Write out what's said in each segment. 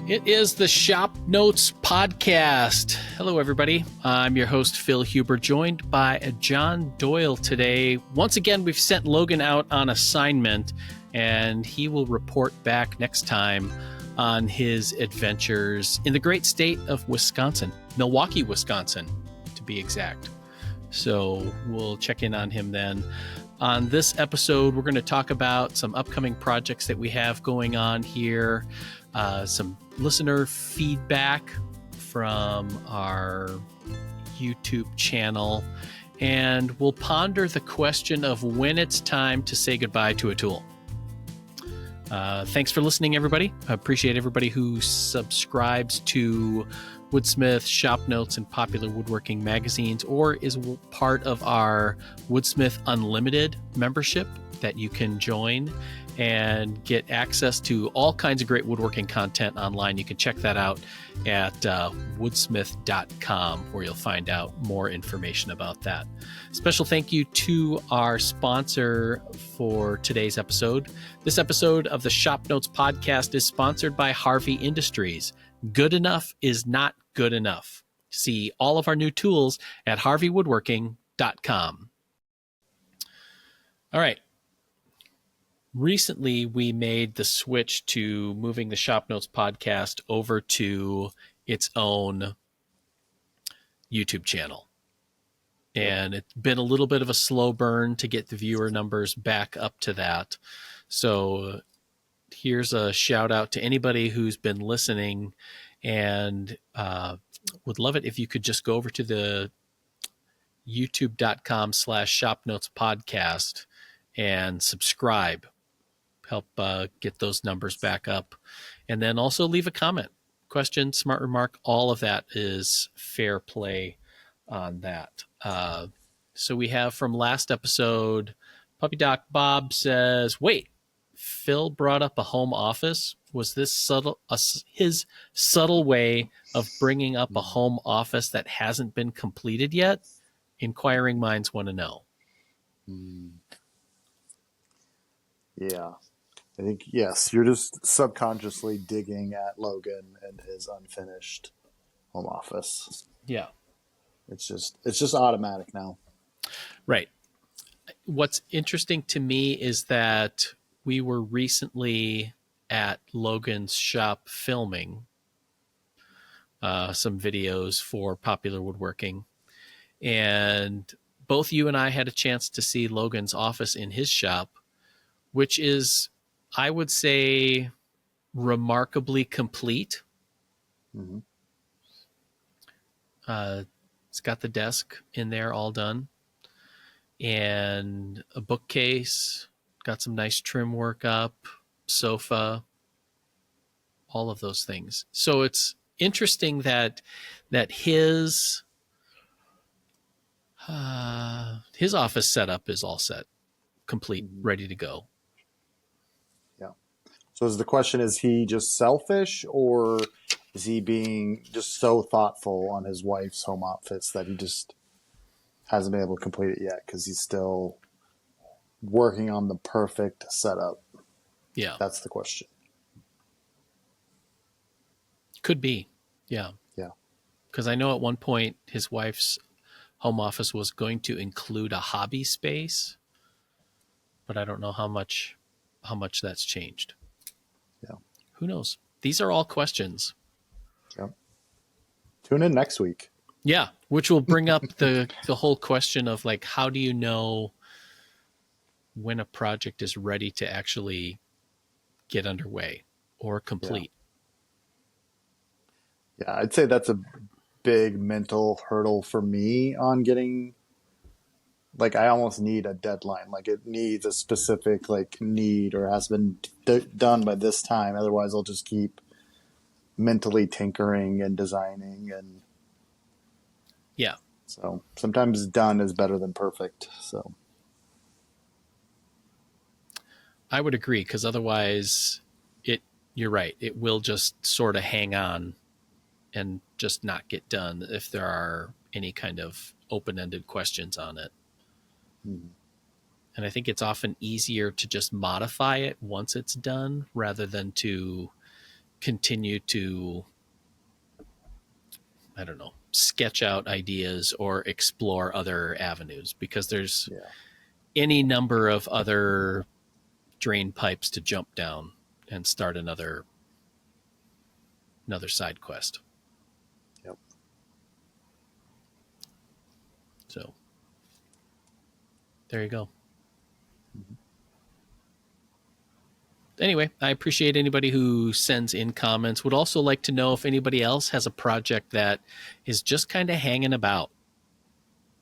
It is the ShopNotes Podcast. Hello, everybody. I'm your host, Phil Huber, joined by John Doyle today. Once again, we've sent Logan out on assignment, and he will report back next time on his adventures in the great state of Wisconsin, Milwaukee, Wisconsin, to be exact. So we'll check in on him then. On this episode, we're going to talk about some upcoming projects that we have going on here, some listener feedback from our YouTube channel, and we'll ponder the question of when it's time to say goodbye to a tool. Thanks for listening, everybody. I appreciate everybody who subscribes to Woodsmith, ShopNotes, and Popular Woodworking magazines, or is part of our Woodsmith Unlimited membership that you can join and get access to all kinds of great woodworking content online. You can check that out at woodsmith.com, where you'll find out more information about that. Special thank you to our sponsor for today's episode. This episode of the ShopNotes Podcast is sponsored by Harvey Industries. Good enough is not good enough. See all of our new tools at harveywoodworking.com. All right. Recently, we made the switch to moving the ShopNotes Podcast over to its own YouTube channel. And it's been a little bit of a slow burn to get the viewer numbers back up to that. So here's a shout out to anybody who's been listening, and would love it if you could just go over to the youtube.com/ShopNotesPodcast and subscribe. Help get those numbers back up. And then also leave a comment, question, smart remark. All of that is fair play on that. So we have from last episode, Puppy Doc Bob says, wait, Phil brought up a home office. Was this his subtle way of bringing up a home office that hasn't been completed yet? Inquiring minds want to know. Yeah, I think, yes, you're just subconsciously digging at Logan and his unfinished home office. Yeah. It's just automatic now. Right. What's interesting to me is that we were recently at Logan's shop filming some videos for Popular Woodworking. And both you and I had a chance to see Logan's office in his shop, which is, I would say, remarkably complete. Mm-hmm. It's got the desk in there all done, and a bookcase, got some nice trim work up, sofa, all of those things. So it's interesting that his office setup is all set, complete, ready to go. Yeah. So is the question, is he just selfish, or is he being just so thoughtful on his wife's home office that he just hasn't been able to complete it yet because he's still working on the perfect setup? Yeah. That's the question. Could be. Yeah. Yeah. Because I know at one point his wife's home office was going to include a hobby space, but I don't know how much that's changed. Yeah. Who knows? These are all questions. Yep. Tune in next week. Yeah, which will bring up the whole question of, like, how do you know when a project is ready to actually get underway or complete? Yeah, I'd say that's a big mental hurdle for me on getting, like, I almost need a deadline. Like, it needs a specific, like, need, or has been done by this time. Otherwise, I'll just keep mentally tinkering and designing. And yeah. So sometimes done is better than perfect. So I would agree, because otherwise you're right. It will just sort of hang on and just not get done if there are any kind of open-ended questions on it. Mm-hmm. And I think it's often easier to just modify it once it's done rather than to continue to, I don't know, sketch out ideas or explore other avenues, because there's any number of other drain pipes to jump down and start another side quest. Yep. So there you go. Mm-hmm. Anyway, I appreciate anybody who sends in comments. Would also like to know if anybody else has a project that is just kind of hanging about,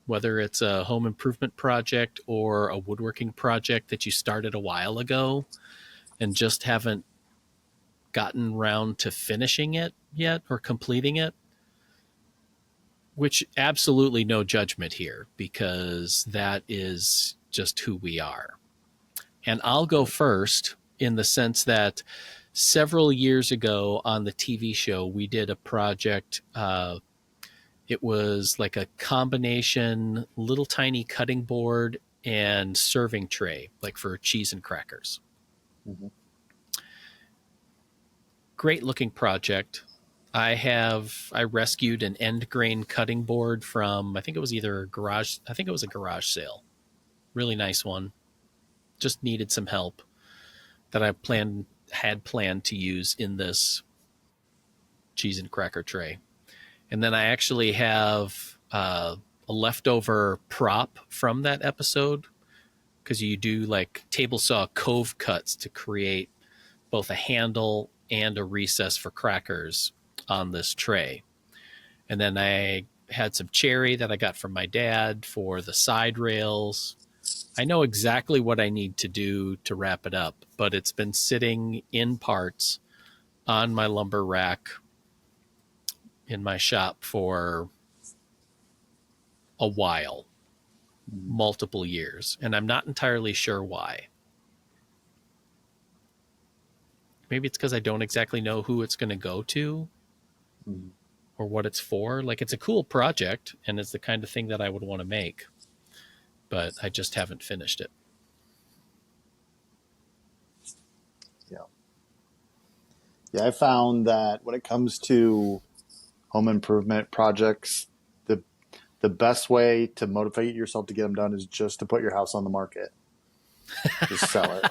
whether it's a home improvement project or a woodworking project that you started a while ago and just haven't gotten around to finishing it yet or completing it. Which, absolutely no judgment here, because that is just who we are. And I'll go first, in the sense that several years ago on the TV show, we did a project. It was like a combination little tiny cutting board and serving tray, like for cheese and crackers. Mm-hmm. Great looking project. I rescued an end grain cutting board from, I think it was a garage sale. Really nice one. Just needed some help that I had planned to use in this cheese and cracker tray. And then I actually have a leftover prop from that episode, because you do like table saw cove cuts to create both a handle and a recess for crackers on this tray. And then I had some cherry that I got from my dad for the side rails. I know exactly what I need to do to wrap it up, but it's been sitting in parts on my lumber rack in my shop for a while, multiple years, and I'm not entirely sure why. Maybe it's because I don't exactly know who it's going to go to or what it's for. Like, it's a cool project, and it's the kind of thing that I would want to make, but I just haven't finished it. Yeah, I found that when it comes to home improvement projects, the best way to motivate yourself to get them done is just to put your house on the market. Just sell it.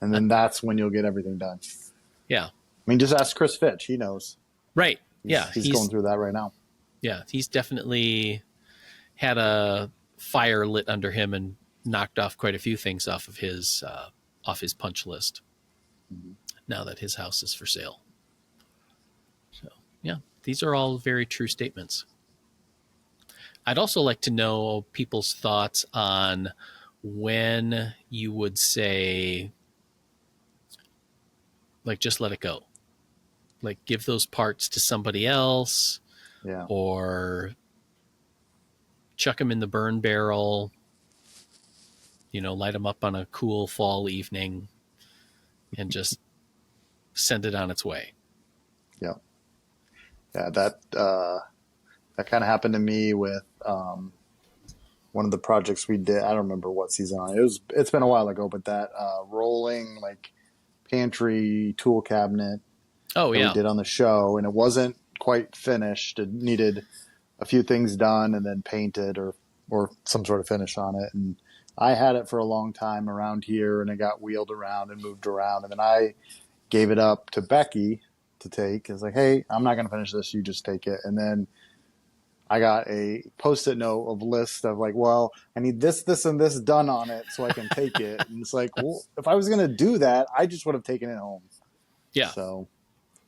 And then that's when you'll get everything done. Yeah. I mean, just ask Chris Fitch. He knows. Right. He's going through that right now. Yeah. He's definitely had a fire lit under him and knocked off quite a few things off of his punch list. Mm-hmm. Now that his house is for sale. So, yeah, these are all very true statements. I'd also like to know people's thoughts on when you would say, like, just let it go. Like, give those parts to somebody else. Yeah. Or chuck them in the burn barrel, light them up on a cool fall evening and just send it on its way. Yeah. Yeah, that kind of happened to me with one of the projects we did. I don't remember what season on it. It's been a while ago, but that rolling like pantry tool cabinet we did on the show, and it wasn't quite finished. It needed a few things done and then painted or some sort of finish on it. And I had it for a long time around here, and it got wheeled around and moved around. And then I gave it up to Becky to take. It's like, hey, I'm not going to finish this. You just take it. And then I got a Post-it note of list of like, well, I need this, this, and this done on it so I can take it. And it's like, well, if I was going to do that, I just would have taken it home. Yeah. So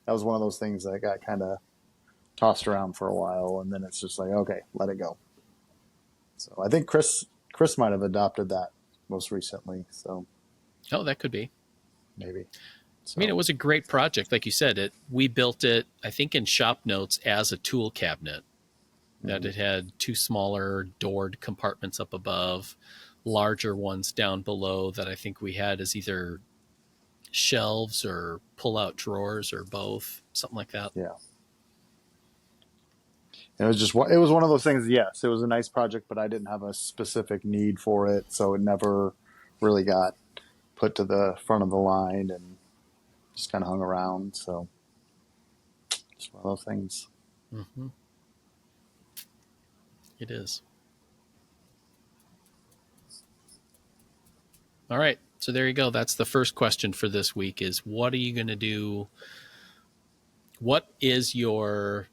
that was one of those things that got kind of tossed around for a while, and then it's just like, okay, let it go. So I think Chris might have adopted that most recently. So, that could be. Maybe. So. I mean, it was a great project, like you said. We built it, I think, in ShopNotes as a tool cabinet. That it had two smaller doored compartments up above, larger ones down below that I think we had as either shelves or pull-out drawers or both, something like that. Yeah. It was one of those things. Yes, it was a nice project, but I didn't have a specific need for it, so it never really got put to the front of the line and just kind of hung around. So It's one of those things. Mm-hmm. It is. All right. So there you go. That's the first question for this week is what are you going to do? What is your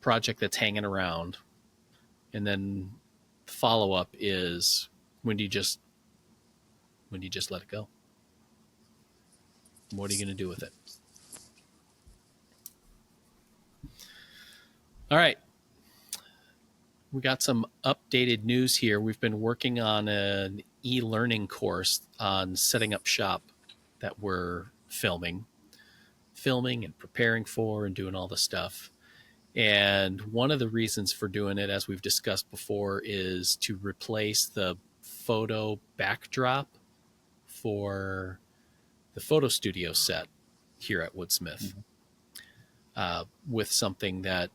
project that's hanging around? And then the follow-up is when do you just let it go? What are you going to do with it? All right. We got some updated news here. We've been working on an e-learning course on setting up shop that we're filming and preparing for and doing all the stuff. And one of the reasons for doing it, as we've discussed before, is to replace the photo backdrop for the photo studio set here at Woodsmith with something that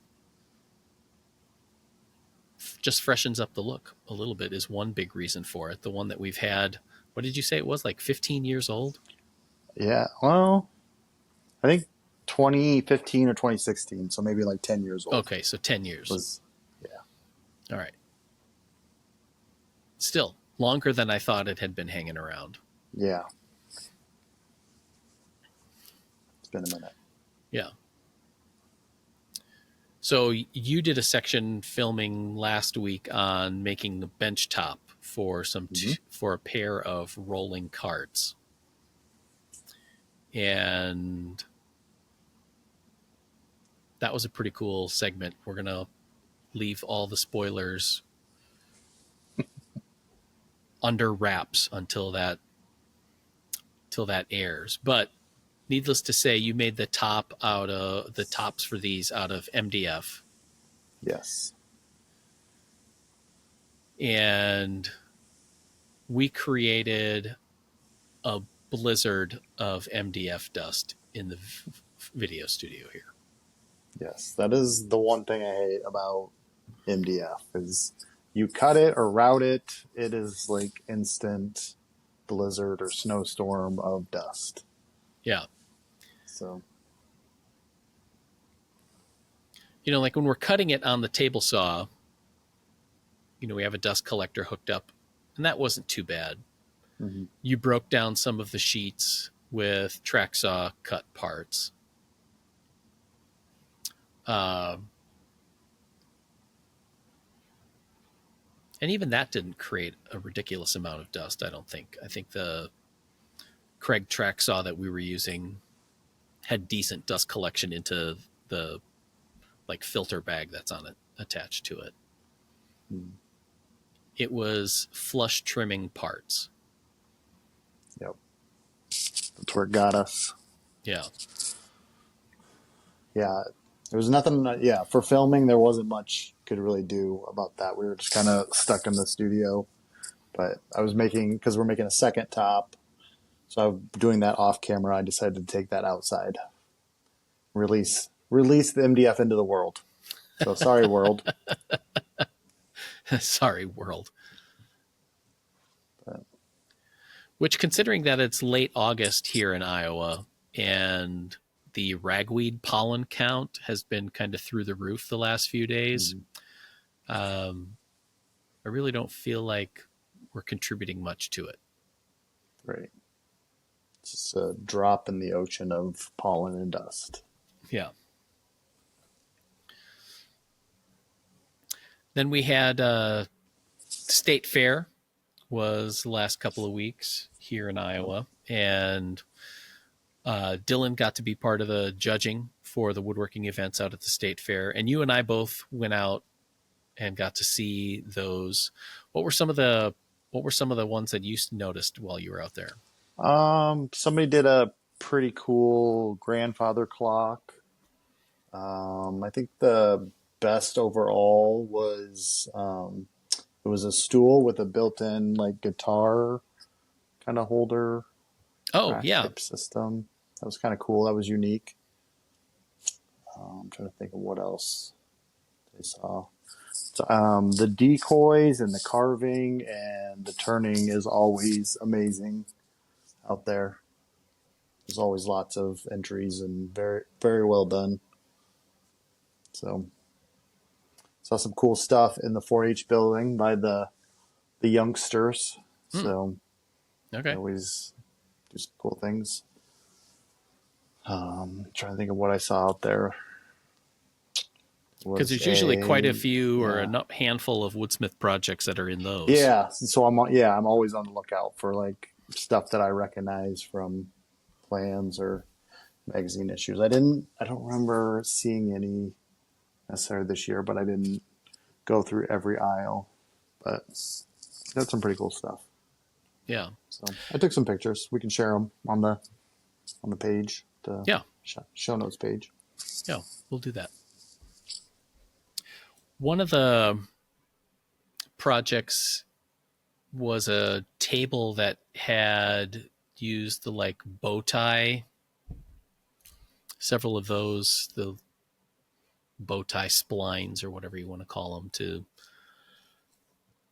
just freshens up the look a little bit is one big reason for it. The one that we've had, what did you say it was, like 15 years old? Yeah, well, I think 2015 or 2016, so maybe like 10 years old. Okay, so 10 years. All right. Still, longer than I thought it had been hanging around. Yeah. It's been a minute. Yeah. So you did a section filming last week on making a bench top for for a pair of rolling carts. And that was a pretty cool segment. We're going to leave all the spoilers under wraps until that airs. But needless to say, you made the tops for these out of MDF. Yes. And we created a blizzard of MDF dust in the video studio here. Yes, that is the one thing I hate about MDF is you cut it or route it, it is like instant blizzard or snowstorm of dust. Yeah. So, like when we're cutting it on the table saw, we have a dust collector hooked up, and that wasn't too bad. mm-hmm. You broke down some of the sheets with track saw cut parts. And even that didn't create a ridiculous amount of dust, I don't think. I think the Craig track saw that we were using had decent dust collection into the filter bag that's on it attached to it. It was flush trimming parts. Yep. That's where it got us. Yeah. Yeah. There was nothing, for filming, there wasn't much could really do about that. We were just kind of stuck in the studio. But I was because we're making a second top. So I'm doing that off camera. I decided to take that outside. Release the MDF into the world. So sorry, world. Sorry, world. Which, considering that it's late August here in Iowa and the ragweed pollen count has been kind of through the roof the last few days, I really don't feel like we're contributing much to it. Right. It's just a drop in the ocean of pollen and dust. Yeah. Then we had State Fair was the last couple of weeks here in Iowa, and Dylan got to be part of the judging for the woodworking events out at the State Fair, and you and I both went out and got to see those. What were some of the ones that you noticed while you were out there? Somebody did a pretty cool grandfather clock. I think the best overall was it was a stool with a built-in guitar kind of holder. Oh yeah, type system. That was kind of cool. That was unique. I'm trying to think of what else they saw. So, the decoys and the carving and the turning is always amazing out there. There's always lots of entries and very, very well done. So saw some cool stuff in the 4-H building by the youngsters. So Okay. they always do some cool things. Trying to think of what I saw out there. Because there's usually quite a few or a handful of Woodsmith projects that are in those. Yeah. So I'm always on the lookout for like stuff that I recognize from plans or magazine issues. I don't remember seeing any necessarily this year, but I didn't go through every aisle. But that's some pretty cool stuff. Yeah. So I took some pictures. We can share them on the page. The show notes page. Yeah, we'll do that. One of the projects was a table that had used the like bow tie, several of those, the bow tie splines or whatever you want to call them, to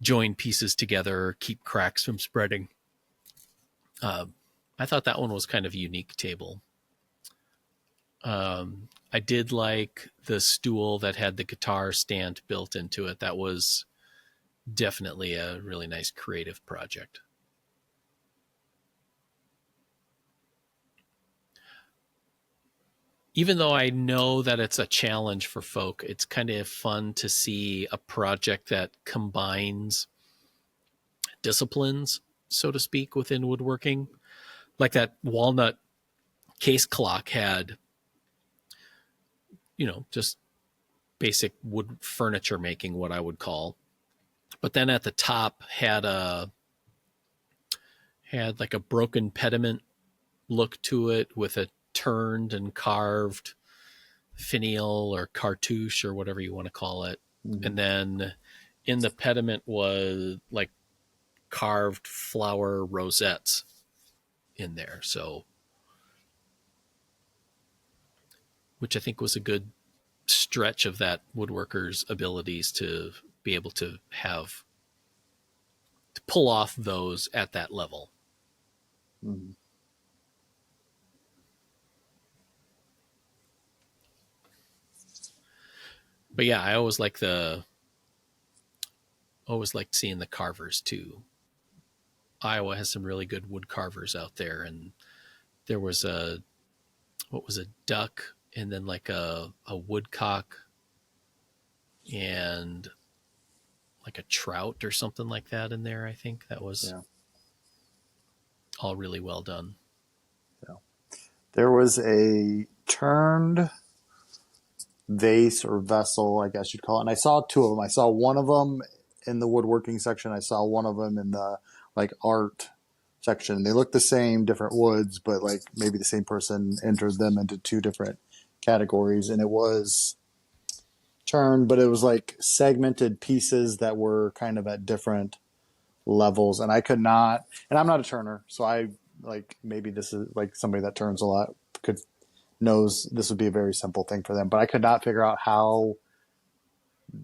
join pieces together or keep cracks from spreading. I thought that one was kind of a unique table. I did like the stool that had the guitar stand built into it. That was definitely a really nice creative project. Even though I know that it's a challenge for folk, it's kind of fun to see a project that combines disciplines, so to speak, within woodworking. Like that walnut case clock had, just basic wood furniture making, what I would call. But then at the top had like a broken pediment look to it with a turned and carved finial or cartouche or whatever you want to call it. Mm-hmm. And then in the pediment was like carved flower rosettes in there. So, which I think was a good stretch of that woodworker's abilities to be able to pull off those at that level. Mm-hmm. But yeah, I always liked seeing the carvers too. Iowa has some really good wood carvers out there, and there was a duck, and then like a woodcock, and like a trout or something like that in there. I think that was all really well done. Yeah. There was a turned vase or vessel, I guess you'd call it. And I saw two of them. I saw one of them in the woodworking section. I saw one of them in the like art section. They look the same, different woods, but like maybe the same person entered them into two different categories. And it was turned, but it was like segmented pieces that were kind of at different levels. And I could not, and I'm not a turner, so I like, maybe this is like somebody that turns a lot knows this would be a very simple thing for them, but I could not figure out how,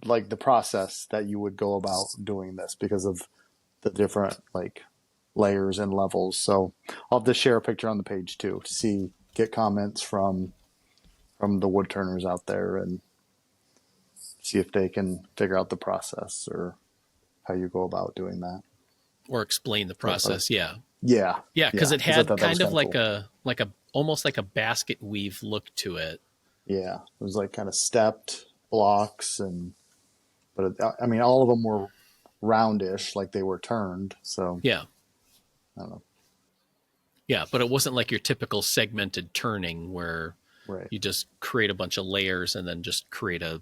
like, the process that you would go about doing this because of the different like layers and levels. So I'll have to share a picture on the page too to get comments from the wood turners out there and see if they can figure out the process or how you go about doing that, or explain the process. Yeah, because it had kind of like cool. a almost like a basket weave look to it. Yeah, it was like kind of stepped blocks, but I mean, all of them were roundish, like they were turned. So yeah, I don't know. Yeah, but it wasn't like your typical segmented turning where you just create a bunch of layers and then just create a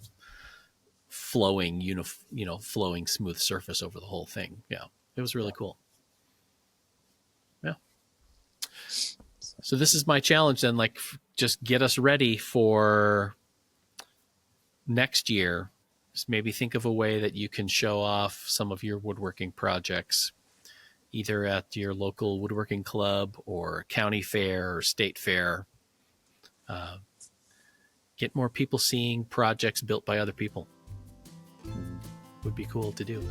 flowing, flowing smooth surface over the whole thing. Yeah, it was really cool. Yeah. So this is my challenge then, like, just get us ready for next year. Just maybe think of a way that you can show off some of your woodworking projects, either at your local woodworking club or county fair or state fair. Get more people seeing projects built by other people. Would be cool to do.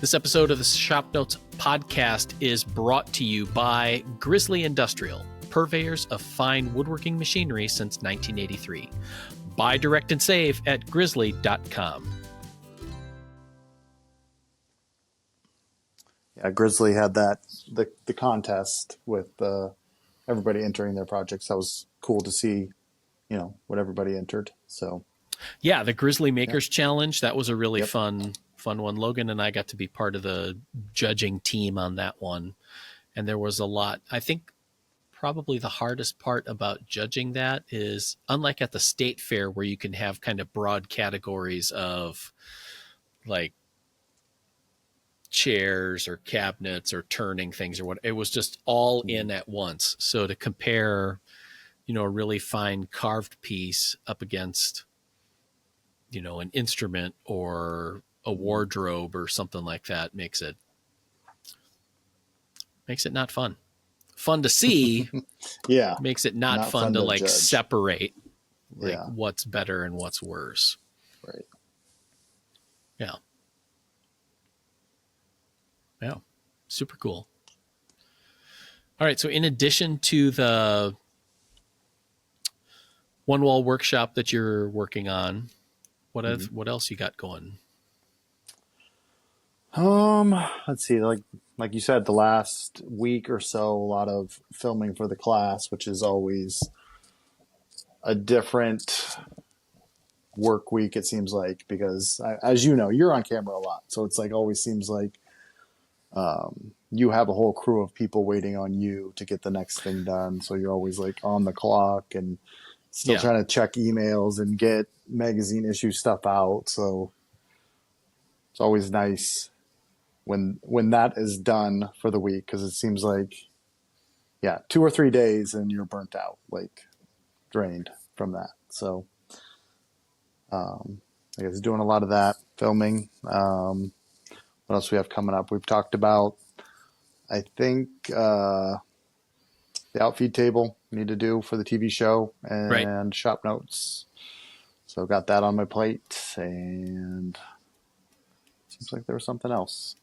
This episode of the ShopNotes Podcast is brought to you by Grizzly Industrial, purveyors of fine woodworking machinery since 1983. buy direct and save at grizzly.com. Yeah, Grizzly had the contest with everybody entering their projects. That was cool to see, what everybody entered. So yeah, the Grizzly Makers Challenge, that was a really Yep. fun one. Logan and I got to be part of the judging team on that one. And there was a lot. I think probably the hardest part about judging that is, unlike at the state fair where you can have kind of broad categories of like chairs or cabinets or turning things or what, it was just all in at once. So to compare, a really fine carved piece up against, an instrument or a wardrobe or something like that makes it not fun. Fun to see. Yeah. Makes it not fun to like judge. separate like what's better and what's worse. Right. Yeah. Yeah. Super cool. All right. So in addition to the one wall workshop that you're working on, what else you got going? Let's see, like you said, the last week or so, a lot of filming for the class, which is always a different work week, it seems like, because as you know, you're on camera a lot. So it's like always seems like you have a whole crew of people waiting on you to get the next thing done. So you're always like on the clock and still trying to check emails and get magazine issue stuff out. So it's always nice when that is done for the week, because it seems like 2 or 3 days and you're burnt out, like drained from that. So I guess doing a lot of that filming. What else we have coming up? We've talked about, I think, the outfeed table we need to do for the TV show and ShopNotes. So got that on my plate, and seems like there was something else.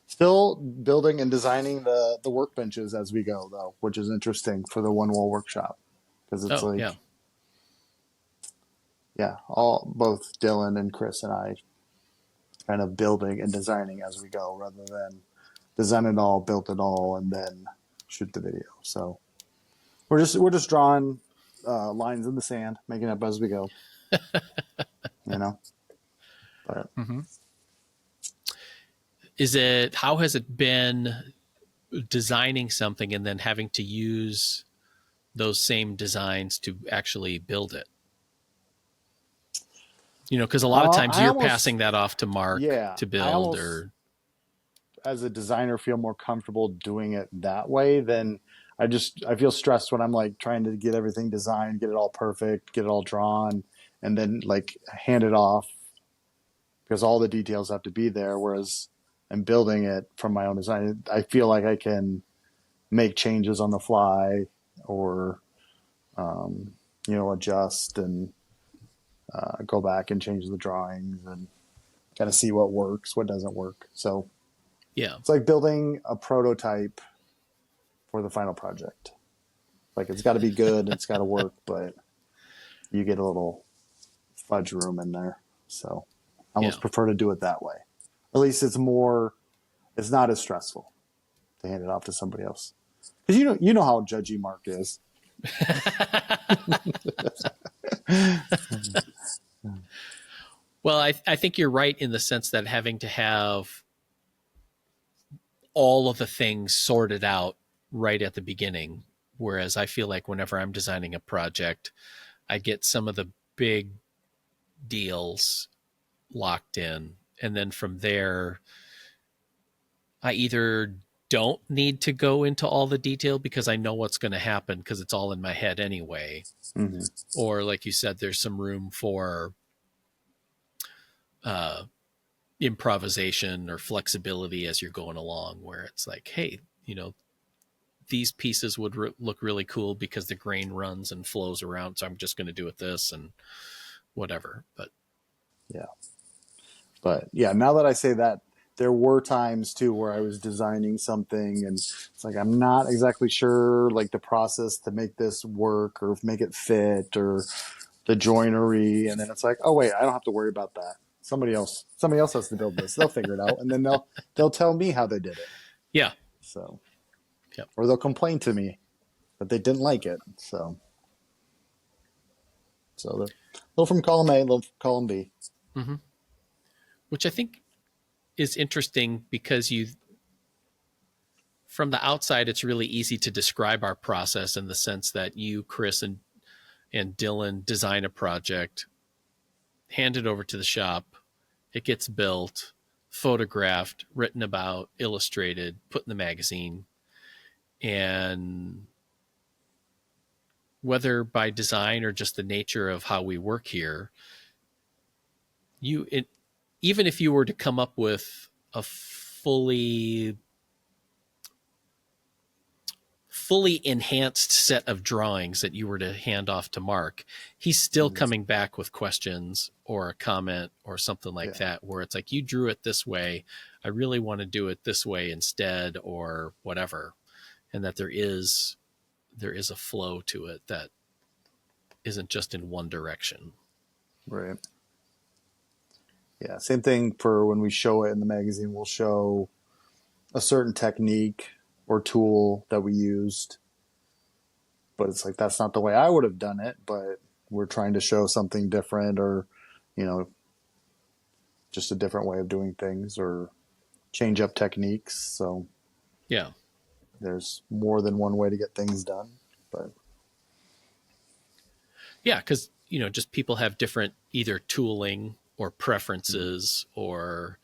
Still building and designing the workbenches as we go, though, which is interesting for the one wall workshop, because it's both Dylan and Chris and I kind of building and designing as we go, rather than design it all, build it all, and then shoot the video. So we're just drawing lines in the sand, making up as we go. But how has it been designing something and then having to use those same designs to actually build it? Because a lot of times you're passing that off to Mark to build, or as a designer feel more comfortable doing it that way than I feel stressed when I'm like trying to get everything designed, get it all perfect, get it all drawn, and then like hand it off, because all the details have to be there. Whereas I'm building it from my own design, I feel like I can make changes on the fly, or adjust and go back and change the drawings and kind of see what works, what doesn't work. So it's like building a prototype for the final project. Like, it's got to be good, it's got to work, but you get a little fudge room in there. So I almost prefer to do it that way. At least it's not as stressful to hand it off to somebody else. Because you know how judgy Mark is. Well, I think you're right in the sense that having to have all of the things sorted out right at the beginning, whereas I feel like whenever I'm designing a project, I get some of the big deals locked in, and then from there I either don't need to go into all the detail because I know what's going to happen because it's all in my head anyway. Or like you said, there's some room for improvisation or flexibility as you're going along, where it's like, hey, these pieces would look really cool because the grain runs and flows around, so I'm just going to do it this and whatever. But now that I say that, there were times too where I was designing something and it's like I'm not exactly sure like the process to make this work or make it fit or the joinery, and then it's like, oh wait, I don't have to worry about that. Somebody else has to build this. They'll figure it out, and then they'll tell me how they did it. Yeah. So, Yep. or they'll complain to me that they didn't like it. So the little from column A, little from column B. Mm-hmm. Which I think is interesting because from the outside, it's really easy to describe our process in the sense that you, Chris, and Dylan design a project, hand it over to the shop, it gets built, photographed, written about, illustrated, put in the magazine. And whether by design or just the nature of how we work here, even if you were to come up with a fully enhanced set of drawings that you were to hand off to Mark, he's still coming back with questions or a comment or something like that, where it's like, you drew it this way, I really want to do it this way instead, or whatever. And that there is a flow to it that isn't just in one direction. Right. Yeah. Same thing for when we show it in the magazine. We'll show a certain technique or tool that we used, but it's like, that's not the way I would have done it, but we're trying to show something different, or, just a different way of doing things, or change up techniques. So yeah, there's more than one way to get things done, but yeah, because just people have different either tooling or preferences or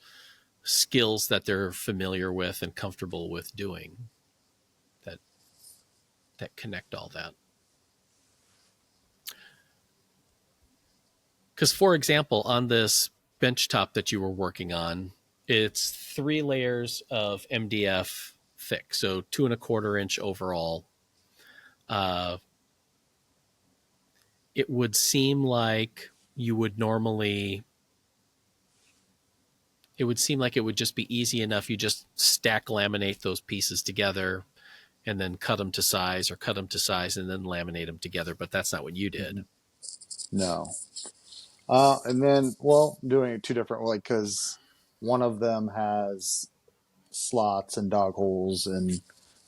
skills that they're familiar with and comfortable with doing that connect all that. Because, for example, on this benchtop that you were working on, it's 3 layers of MDF thick, so 2¼ inch overall. It would seem like it would just be easy enough. You just stack laminate those pieces together and then cut them to size and then laminate them together. But that's not what you did. No. And then, doing it 2 different, because one of them has slots and dog holes in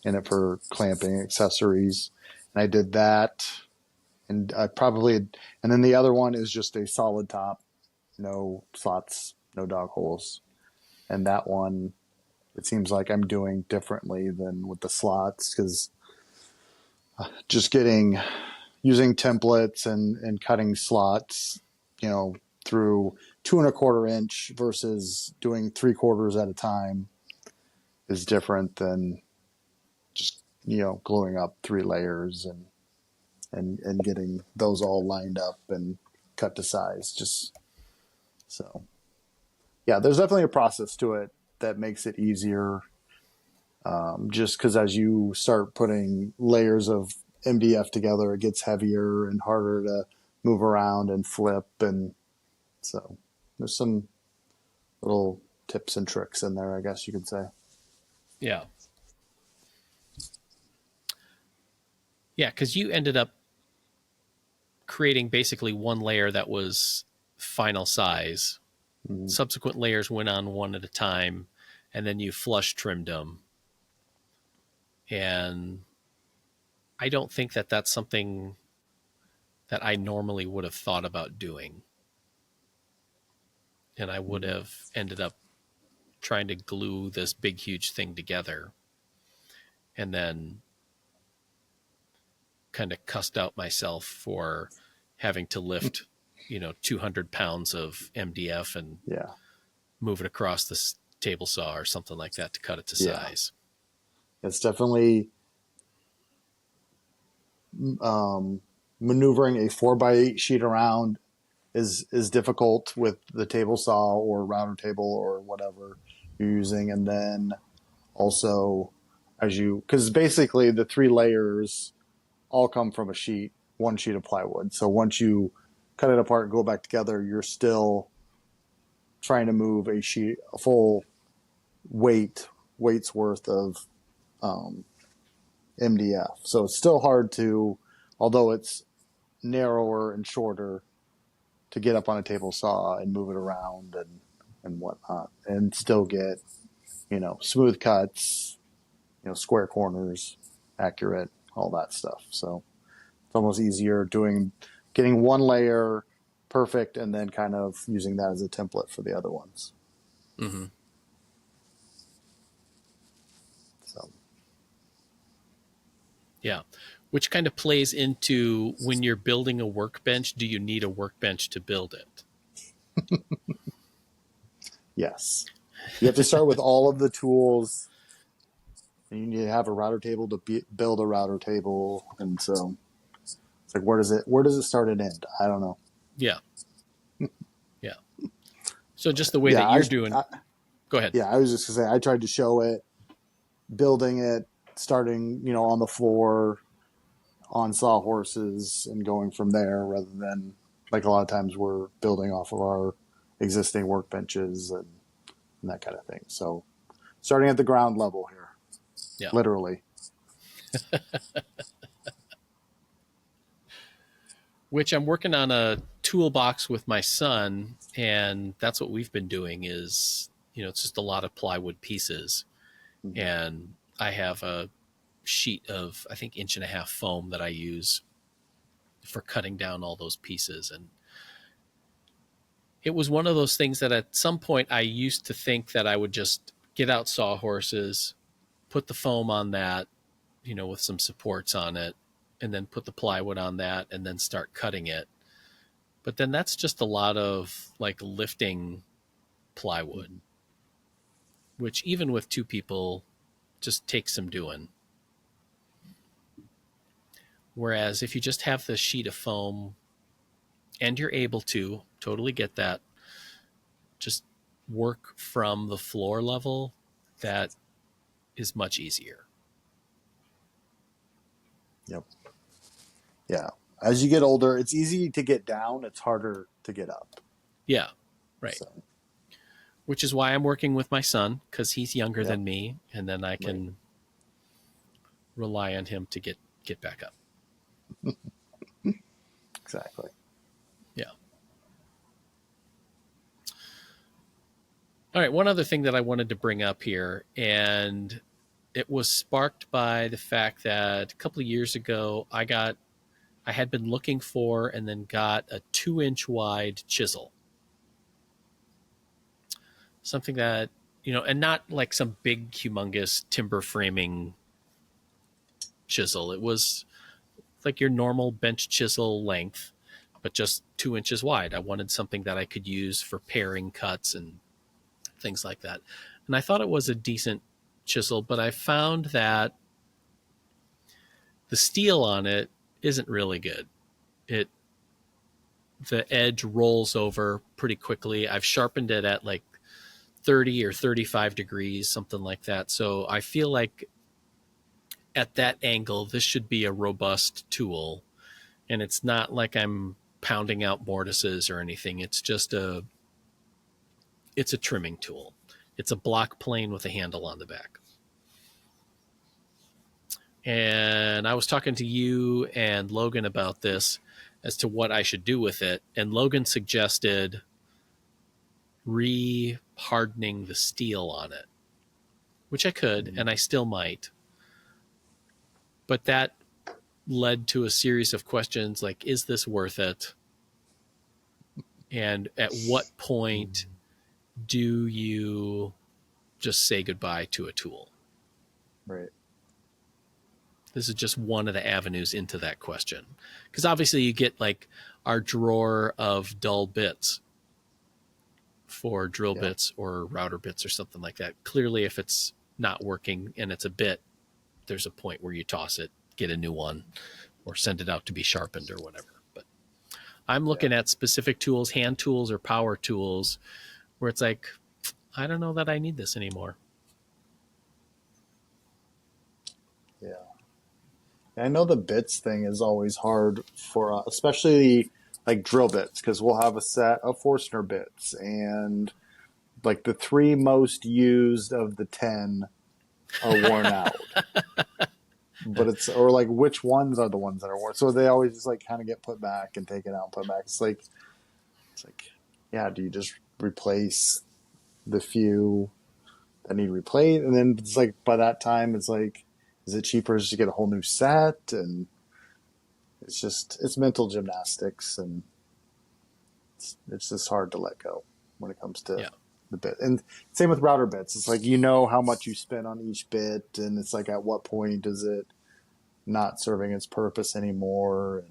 it for clamping accessories. And I did that. And and then the other one is just a solid top, no slots, no dog holes. And that one, it seems like I'm doing differently than with the slots, because using templates and cutting slots, through 2¼ inch versus doing 3/4 at a time is different than just, gluing up 3 layers and getting those all lined up and cut to size. There's definitely a process to it that makes it easier. Just because as you start putting layers of MDF together, it gets heavier and harder to move around and flip. And so there's some little tips and tricks in there, I guess you could say. Yeah. Yeah, because you ended up creating basically one layer that was final size. Mm-hmm. Subsequent layers went on one at a time, and then you flush trimmed them. And I don't think that that's something that I normally would have thought about doing. And I would have ended up trying to glue this big, huge thing together and then kind of cussed out myself for having to lift, 200 pounds of MDF and move it across this table saw or something like that to cut it to size. It's definitely maneuvering a 4x8 sheet around is difficult with the table saw or router table or whatever you're using. And then also because basically the 3 layers all come from one sheet of plywood. So once you cut it apart and go back together, you're still trying to move a full weight's worth of MDF. So it's still hard to, although it's narrower and shorter, to get up on a table saw and move it around and whatnot, and still get, smooth cuts, square corners, accurate, all that stuff. So it's almost easier getting one layer perfect and then kind of using that as a template for the other ones. Mm-hmm. So. Yeah. Which kind of plays into when you're building a workbench, do you need a workbench to build it? Yes. You have to start with all of the tools, and you need to have a router table to build a router table. And so it's like, where does it start and end? I don't know. Yeah. Yeah. So just the way that you're doing. Go ahead. Yeah, I was just going to say, I tried to show it, building it, starting, on the floor, on sawhorses, and going from there, rather than, like, a lot of times we're building off of our existing workbenches and that kind of thing. So starting at the ground level here. Yeah. Literally. Which I'm working on a toolbox with my son, and that's what we've been doing is, it's just a lot of plywood pieces. Mm-hmm. And I have a sheet of, I think, 1.5 inch foam that I use for cutting down all those pieces. And it was one of those things that at some point I used to think that I would just get out sawhorses, put the foam on that, with some supports on it, and then put the plywood on that and then start cutting it. But then that's just a lot of like lifting plywood, which even with 2 people just takes some doing. Whereas if you just have the sheet of foam and you're able to totally get that, just work from the floor level, that is much easier. Yep. Yeah. As you get older, it's easy to get down. It's harder to get up. Yeah. Right. So. Which is why I'm working with my son, because he's younger than me, and then I can rely on him to get back up. Exactly. Yeah. All right. One other thing that I wanted to bring up here, and it was sparked by the fact that a couple of years ago, I had been looking for and then got a 2-inch wide chisel. Something that, and not like some big, humongous timber framing chisel. It was like your normal bench chisel length, but just 2 inches wide. I wanted something that I could use for paring cuts and things like that. And I thought it was a decent chisel, but I found that the steel on it isn't really good. The edge rolls over pretty quickly. I've sharpened it at like 30 or 35 degrees, something like that. So I feel like at that angle, this should be a robust tool. And it's not like I'm pounding out mortises or anything. It's just it's a trimming tool. It's a block plane with a handle on the back. And I was talking to you and Logan about this as to what I should do with it. And Logan suggested re-hardening the steel on it, which I could, and I still might. But that led to a series of questions like, is this worth it? And at what point do you just say goodbye to a tool? Right. This is just one of the avenues into that question. Because obviously you get like our drawer of dull bits for drill bits or router bits or something like that. Clearly, if it's not working and it's a bit, there's a point where you toss it, get a new one, or send it out to be sharpened or whatever. But I'm looking at specific tools, hand tools or power tools, where it's like, I don't know that I need this anymore. Yeah. I know the bits thing is always hard for us, especially like drill bits, because we'll have a set of Forstner bits and like the 3 most used of the 10 are worn out. But it's, or like which ones are the ones that are worn. So they always just like kind of get put back and taken out and put back. It's like, yeah, do you just replace the few that need replaced? And then it's like, by that time, it's like, is it cheaper just to get a whole new set? And it's mental gymnastics, and it's just hard to let go when it comes to the bit. And same with router bits. It's like, how much you spend on each bit, and it's like, at what point is it not serving its purpose anymore?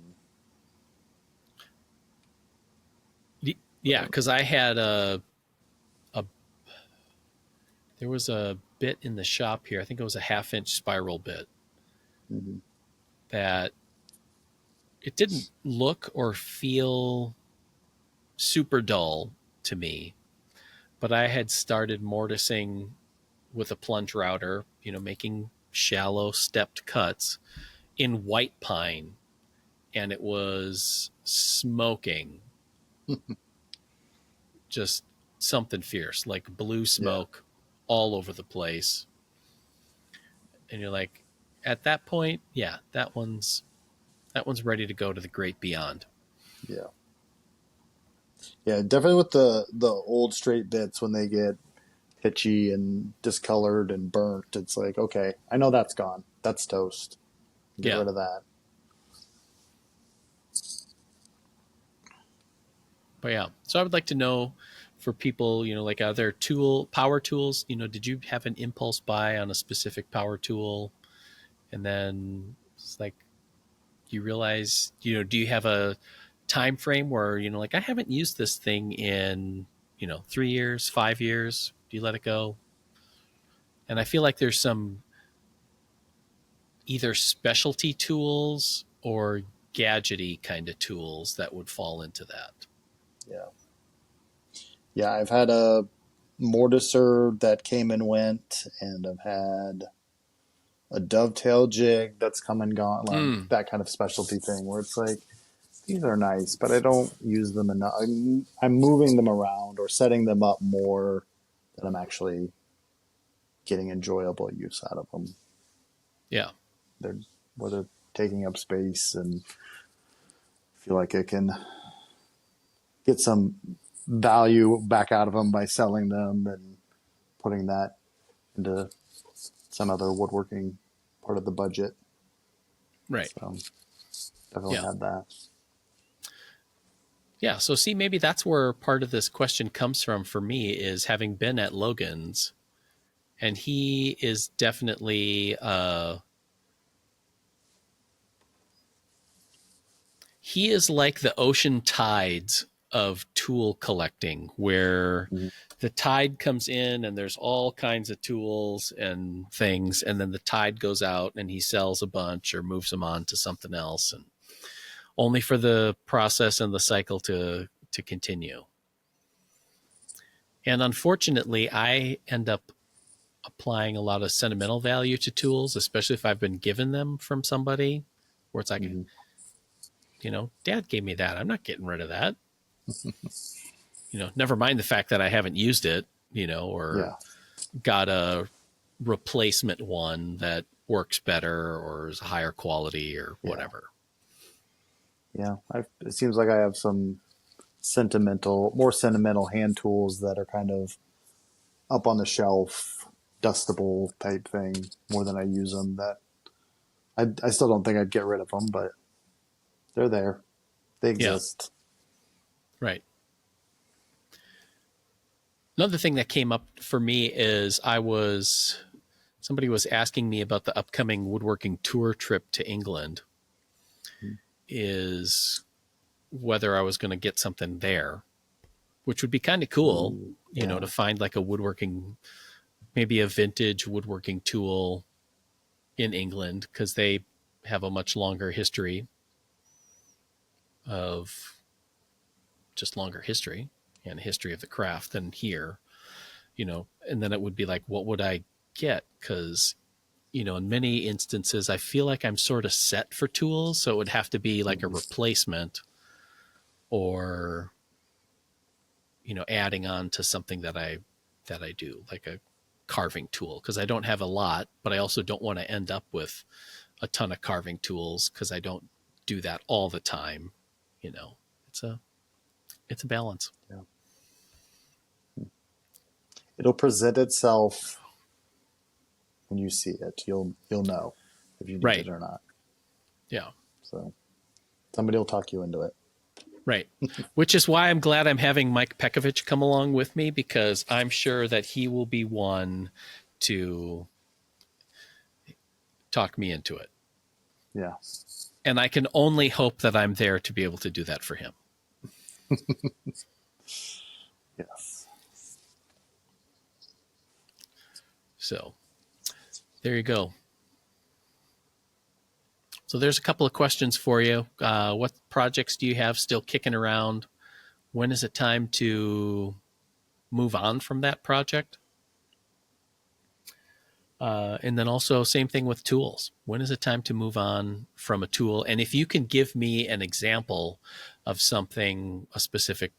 And yeah, because I had there was a bit in the shop here. I think it was a 1/2-inch spiral bit that it didn't look or feel super dull to me, but I had started mortising with a plunge router, making shallow stepped cuts in white pine, and it was smoking. Just something fierce, like blue smoke all over the place. And you're like, at that point, that one's ready to go to the great beyond. Yeah, definitely with the old straight bits, when they get pitchy and discolored and burnt, it's like, okay, I know that's gone. That's toast. Get rid of that. But yeah, so I would like to know, for people, like other power tools, did you have an impulse buy on a specific power tool? And then it's like, you realize, do you have a time frame where, like, I haven't used this thing in, 3 years, 5 years. Do you let it go? And I feel like there's some either specialty tools or gadgety kind of tools that would fall into that. Yeah, I've had a mortiser that came and went, and I've had a dovetail jig that's come and gone, like that kind of specialty thing where it's like, these are nice, but I don't use them enough. I'm moving them around or setting them up more than I'm actually getting enjoyable use out of them. Yeah. They're taking up space, and feel like I can get some value back out of them by selling them and putting that into some other woodworking part of the budget. Right. So definitely had that. Yeah. So see, maybe that's where part of this question comes from for me, is having been at Logan's, and he is definitely, he is like the ocean tides of tool collecting, where the tide comes in and there's all kinds of tools and things, and then the tide goes out and he sells a bunch or moves them on to something else, and only for the process and the cycle to continue. And unfortunately, I end up applying a lot of sentimental value to tools, especially if I've been given them from somebody, where it's like, Dad gave me that. I'm not getting rid of that. Never mind the fact that I haven't used it, or got a replacement one that works better or is higher quality or whatever. Yeah. It seems like I have some more sentimental hand tools that are kind of up on the shelf, dustable type thing, more than I use them. That I still don't think I'd get rid of them, but they're there. They exist. Right. Another thing that came up for me is somebody was asking me about the upcoming woodworking tour trip to England, is whether I was going to get something there, which would be kind of cool, to find like a woodworking, maybe a vintage woodworking tool in England, because they have a much longer history of and a history of the craft than here, and then it would be like, what would I get? Because, in many instances, I feel like I'm sort of set for tools. So it would have to be like a replacement, or, adding on to something that I that I do, like a carving tool, because I don't have a lot, but I also don't want to end up with a ton of carving tools because I don't do that all the time. You know, it's a balance. Yeah. It'll present itself when you see it. You'll know if you need it or not. Yeah. So somebody will talk you into it. Right. Which is why I'm glad I'm having Mike Pekovich come along with me, because I'm sure that he will be one to talk me into it. Yeah. And I can only hope that I'm there to be able to do that for him. Yes. So there you go. So there's a couple of questions for you. What projects do you have still kicking around? When is it time to move on from that project? And then also same thing with tools. When is it time to move on from a tool? And if you can give me an example of something, a specific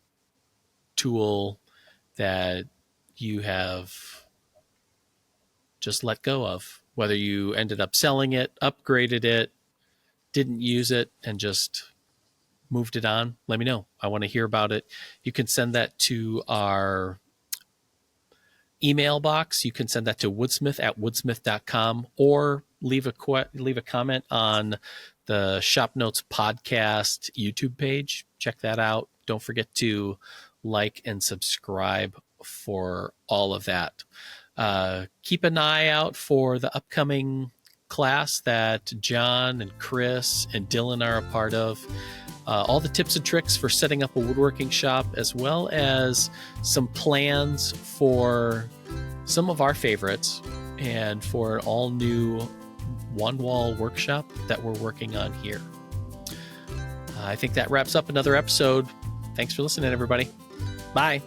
tool that you have just let go of, whether you ended up selling it, upgraded it, didn't use it, and just moved it on, let me know. I want to hear about it. You can send that to our email box. You can send that to woodsmith@woodsmith.com, or leave a comment on the ShopNotes Podcast YouTube page. Check that out. Don't forget to like and subscribe for all of that. Keep an eye out for the upcoming class that John and Chris and Dylan are a part of. All the tips and tricks for setting up a woodworking shop, as well as some plans for some of our favorites and for an all new one wall workshop that we're working on here. I think that wraps up another episode. Thanks for listening, everybody. Bye.